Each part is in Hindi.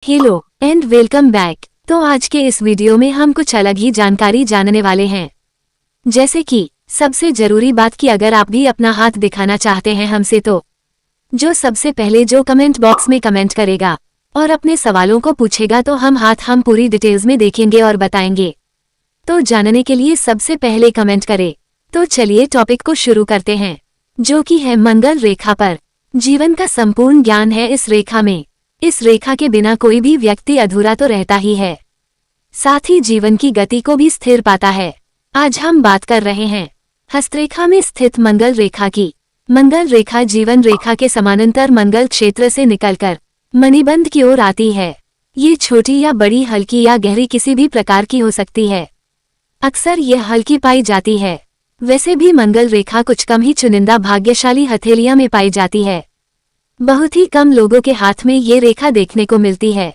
Hello and welcome back. तो आज के इस वीडियो में हम कुछ अलग ही जानकारी जानने वाले हैं। जैसे कि सबसे जरूरी बात कि अगर आप भी अपना हाथ दिखाना चाहते हैं हमसे तो जो सबसे पहले जो कमेंट बॉक्स में कमेंट करेगा और अपने सवालों को पूछेगा तो हम पूरी डिटेल्स में देखेंगे और बताएंगे। तो जानने के लिए सबसे पहले कमेंट करें। तो चलिए टॉपिक को शुरू करते हैं, जो कि है मंगल रेखा पर। जीवन का संपूर्ण ज्ञान है इस रेखा में। इस रेखा के बिना कोई भी व्यक्ति अधूरा तो रहता ही है, साथ ही जीवन की गति को भी स्थिर पाता है। आज हम बात कर रहे हैं हस्तरेखा में स्थित मंगल रेखा की। मंगल रेखा जीवन रेखा के समानांतर मंगल क्षेत्र से निकलकर मणिबंध की ओर आती है। ये छोटी या बड़ी, हल्की या गहरी किसी भी प्रकार की हो सकती है। अक्सर यह हल्की पाई जाती है। वैसे भी मंगल रेखा कुछ कम ही चुनिंदा भाग्यशाली हथेलियां में पाई जाती है। बहुत ही कम लोगों के हाथ में ये रेखा देखने को मिलती है।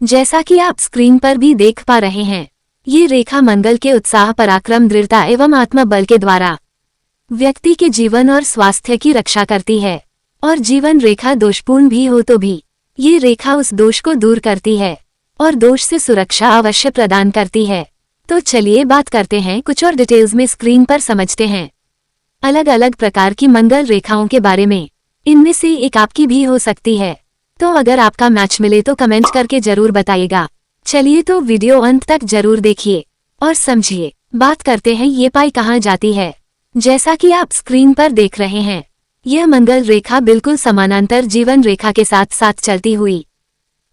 जैसा कि आप स्क्रीन पर भी देख पा रहे हैं, ये रेखा मंगल के उत्साह, पराक्रम, दृढ़ता एवं आत्मबल के द्वारा व्यक्ति के जीवन और स्वास्थ्य की रक्षा करती है। और जीवन रेखा दोषपूर्ण भी हो तो भी ये रेखा उस दोष को दूर करती है और दोष से सुरक्षा अवश्य प्रदान करती है। तो चलिए बात करते हैं कुछ और डिटेल्स में, स्क्रीन पर समझते हैं अलग अलग प्रकार की मंगल रेखाओं के बारे में। इनमें से एक आपकी भी हो सकती है, तो अगर आपका मैच मिले तो कमेंट करके जरूर बताइएगा। चलिए तो वीडियो अंत तक जरूर देखिए और समझिए। बात करते हैं ये पाई कहाँ जाती है। जैसा कि आप स्क्रीन पर देख रहे हैं, यह मंगल रेखा बिल्कुल समानांतर जीवन रेखा के साथ साथ चलती हुई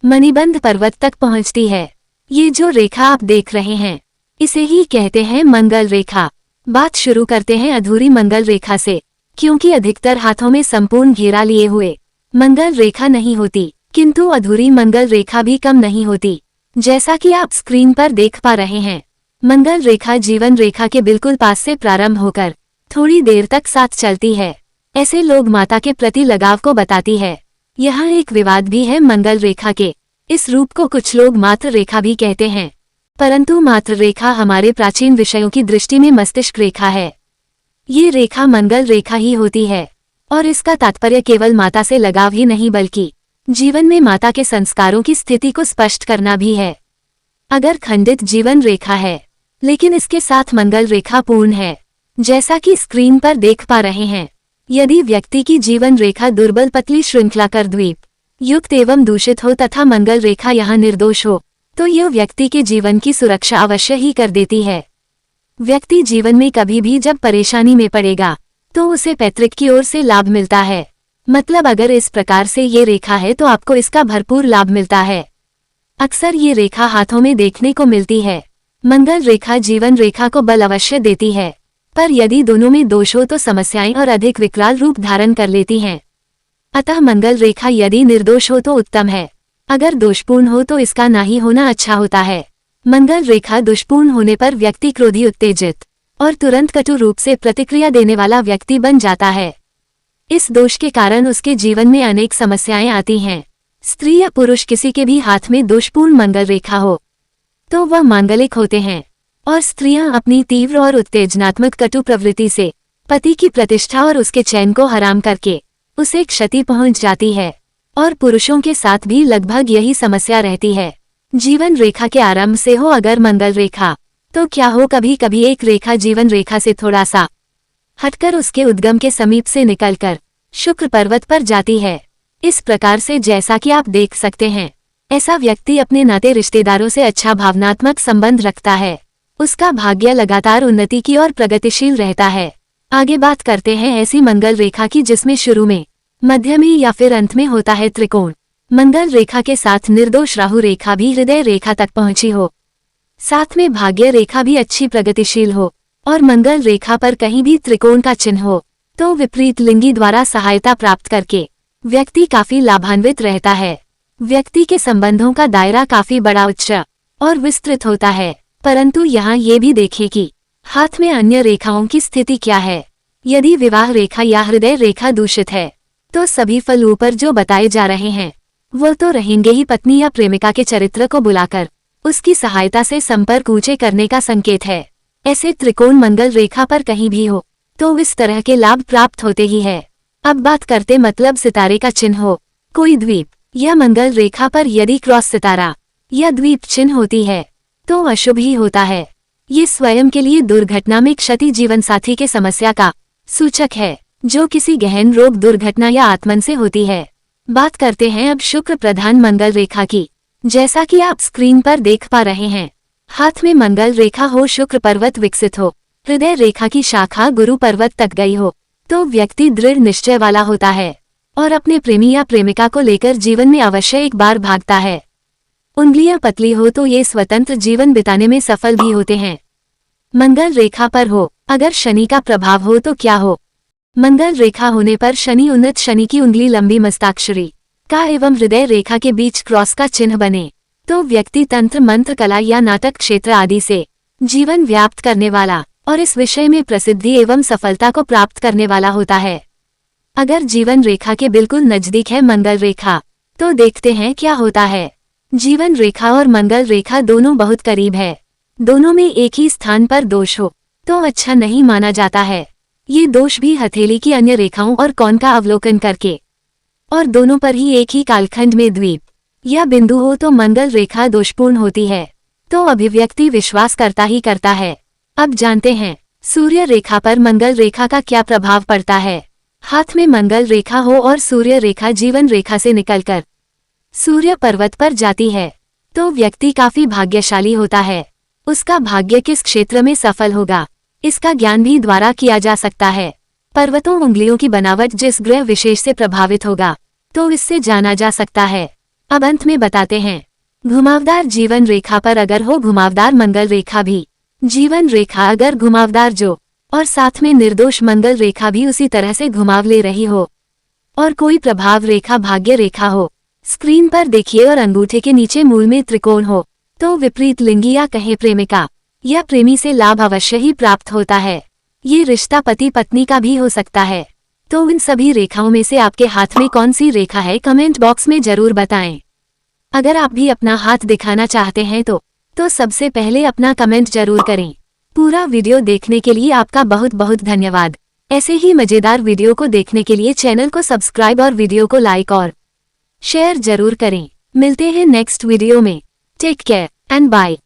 मणिबंध पर्वत तक पहुंचती है। ये जो रेखा आप देख रहे हैं इसे ही कहते हैं मंगल रेखा। बात शुरू करते हैं अधूरी मंगल रेखा से, क्योंकि अधिकतर हाथों में संपूर्ण घेरा लिए हुए मंगल रेखा नहीं होती, किंतु अधूरी मंगल रेखा भी कम नहीं होती। जैसा कि आप स्क्रीन पर देख पा रहे हैं, मंगल रेखा जीवन रेखा के बिल्कुल पास से प्रारंभ होकर थोड़ी देर तक साथ चलती है। ऐसे लोग माता के प्रति लगाव को बताती है। यहाँ एक विवाद भी है मंगल रेखा के। इस रूप को कुछ लोग मातृ रेखा भी कहते हैं, परंतु मातृ रेखा हमारे प्राचीन विषयों की दृष्टि में मस्तिष्क रेखा है। ये रेखा मंगल रेखा ही होती है और इसका तात्पर्य केवल माता से लगाव ही नहीं बल्कि जीवन में माता के संस्कारों की स्थिति को स्पष्ट करना भी है। अगर खंडित जीवन रेखा है लेकिन इसके साथ मंगल रेखा पूर्ण है, जैसा कि स्क्रीन पर देख पा रहे हैं, यदि व्यक्ति की जीवन रेखा दुर्बल, पतली, श्रृंखलाकार, द्वीप युक्त एवं दूषित हो तथा मंगल रेखा यहाँ निर्दोष हो, तो यह व्यक्ति के जीवन की सुरक्षा अवश्य ही कर देती है। व्यक्ति जीवन में कभी भी जब परेशानी में पड़ेगा तो उसे पैतृक की ओर से लाभ मिलता है। मतलब अगर इस प्रकार से ये रेखा है तो आपको इसका भरपूर लाभ मिलता है। अक्सर ये रेखा हाथों में देखने को मिलती है। मंगल रेखा जीवन रेखा को बल अवश्य देती है, पर यदि दोनों में दोष हो तो समस्याएं और अधिक विकराल रूप धारण कर लेती हैं। अतः मंगल रेखा यदि निर्दोष हो तो उत्तम है, अगर दोषपूर्ण हो तो इसका ना ही होना अच्छा होता है। मंगल रेखा दुष्पूर्ण होने पर व्यक्ति क्रोधी, उत्तेजित और तुरंत कटु रूप से प्रतिक्रिया देने वाला व्यक्ति बन जाता है। इस दोष के कारण उसके जीवन में अनेक समस्याएं आती हैं। स्त्री या पुरुष किसी के भी हाथ में दोषपूर्ण मंगल रेखा हो तो वह मांगलिक होते हैं, और स्त्रियां अपनी तीव्र और उत्तेजनात्मक कटु प्रवृत्ति से पति की प्रतिष्ठा और उसके चैन को हराम करके उसे क्षति पहुंच जाती है। और पुरुषों के साथ भी लगभग यही समस्या रहती है। जीवन रेखा के आरंभ से हो अगर मंगल रेखा, तो क्या हो कभी कभी एक रेखा जीवन रेखा से थोड़ा सा हटकर उसके उद्गम के समीप से निकलकर शुक्र पर्वत पर जाती है। इस प्रकार से जैसा कि आप देख सकते हैं, ऐसा व्यक्ति अपने नाते रिश्तेदारों से अच्छा भावनात्मक संबंध रखता है। उसका भाग्य लगातार उन्नति की और प्रगतिशील रहता है। आगे बात करते हैं ऐसी मंगल रेखा की जिसमें शुरू में, मध्य में या फिर अंत में होता है त्रिकोण। मंगल रेखा के साथ निर्दोष राहु रेखा भी हृदय रेखा तक पहुंची हो, साथ में भाग्य रेखा भी अच्छी प्रगतिशील हो, और मंगल रेखा पर कहीं भी त्रिकोण का चिन्ह हो तो विपरीत लिंगी द्वारा सहायता प्राप्त करके व्यक्ति काफी लाभान्वित रहता है। व्यक्ति के संबंधों का दायरा काफी बड़ा, उच्च और विस्तृत होता है। परंतु यहाँ ये भी देखें कि हाथ में अन्य रेखाओं की स्थिति क्या है। यदि विवाह रेखा या हृदय रेखा दूषित है तो सभी फल ऊपर जो बताए जा रहे हैं वो तो रहेंगे ही। पत्नी या प्रेमिका के चरित्र को बुलाकर उसकी सहायता से संपर्क ऊंचे करने का संकेत है। ऐसे त्रिकोण मंगल रेखा पर कहीं भी हो तो इस तरह के लाभ प्राप्त होते ही है। अब बात करते मतलब सितारे का चिन्ह हो, कोई द्वीप या मंगल रेखा पर यदि क्रॉस सितारा या द्वीप चिन्ह होती है तो अशुभ ही होता है। ये स्वयं के लिए दुर्घटना में क्षति, जीवन साथी के समस्या का सूचक है, जो किसी गहन रोग, दुर्घटना या आत्मन से होती है। बात करते हैं अब शुक्र प्रधान मंगल रेखा की। जैसा कि आप स्क्रीन पर देख पा रहे हैं, हाथ में मंगल रेखा हो, शुक्र पर्वत विकसित हो, हृदय रेखा की शाखा गुरु पर्वत तक गई हो, तो व्यक्ति दृढ़ निश्चय वाला होता है और अपने प्रेमी या प्रेमिका को लेकर जीवन में अवश्य एक बार भागता है। उंगलियां पतली हो तो ये स्वतंत्र जीवन बिताने में सफल भी होते हैं। मंगल रेखा पर हो, अगर शनि का प्रभाव हो तो क्या हो? मंगल रेखा होने पर शनि उन्नत, शनि की उंगली लंबी मस्ताक्षरी का एवं हृदय रेखा के बीच क्रॉस का चिन्ह बने तो व्यक्ति तंत्र, मंत्र, कला या नाटक क्षेत्र आदि से जीवन व्याप्त करने वाला और इस विषय में प्रसिद्धि एवं सफलता को प्राप्त करने वाला होता है। अगर जीवन रेखा के बिल्कुल नजदीक है मंगल रेखा, तो देखते हैं क्या होता है। जीवन रेखा और मंगल रेखा दोनों बहुत करीब है, दोनों में एक ही स्थान पर दोष हो तो अच्छा नहीं माना जाता है। ये दोष भी हथेली की अन्य रेखाओं और कोण का अवलोकन करके और दोनों पर ही एक ही कालखंड में द्वीप या बिंदु हो तो मंगल रेखा दोषपूर्ण होती है, तो अभिव्यक्ति विश्वास करता ही करता है। अब जानते हैं सूर्य रेखा पर मंगल रेखा का क्या प्रभाव पड़ता है। हाथ में मंगल रेखा हो और सूर्य रेखा जीवन रेखा से निकलकर सूर्य पर्वत पर जाती है तो व्यक्ति काफी भाग्यशाली होता है। उसका भाग्य किस क्षेत्र में सफल होगा, इसका ज्ञान भी द्वारा किया जा सकता है। पर्वतों, उंगलियों की बनावट जिस ग्रह विशेष से प्रभावित होगा तो इससे जाना जा सकता है। अब अंत में बताते हैं, घुमावदार जीवन रेखा पर अगर हो घुमावदार मंगल रेखा भी, जीवन रेखा अगर घुमावदार जो और साथ में निर्दोष मंगल रेखा भी उसी तरह से घुमाव ले रही हो और कोई प्रभाव रेखा भाग्य रेखा हो, स्क्रीन पर देखिए, और अंगूठे के नीचे मूल में त्रिकोण हो तो विपरीत लिंगी या कहे प्रेमिका या प्रेमी से लाभ अवश्य ही प्राप्त होता है। ये रिश्ता पति पत्नी का भी हो सकता है। तो इन सभी रेखाओं में से आपके हाथ में कौन सी रेखा है, कमेंट बॉक्स में जरूर बताएं। अगर आप भी अपना हाथ दिखाना चाहते हैं तो सबसे पहले अपना कमेंट जरूर करें। पूरा वीडियो देखने के लिए आपका बहुत बहुत धन्यवाद। ऐसे ही मजेदार वीडियो को देखने के लिए चैनल को सब्सक्राइब और वीडियो को लाइक और शेयर जरूर करें। मिलते हैं नेक्स्ट वीडियो में। Take care and bye.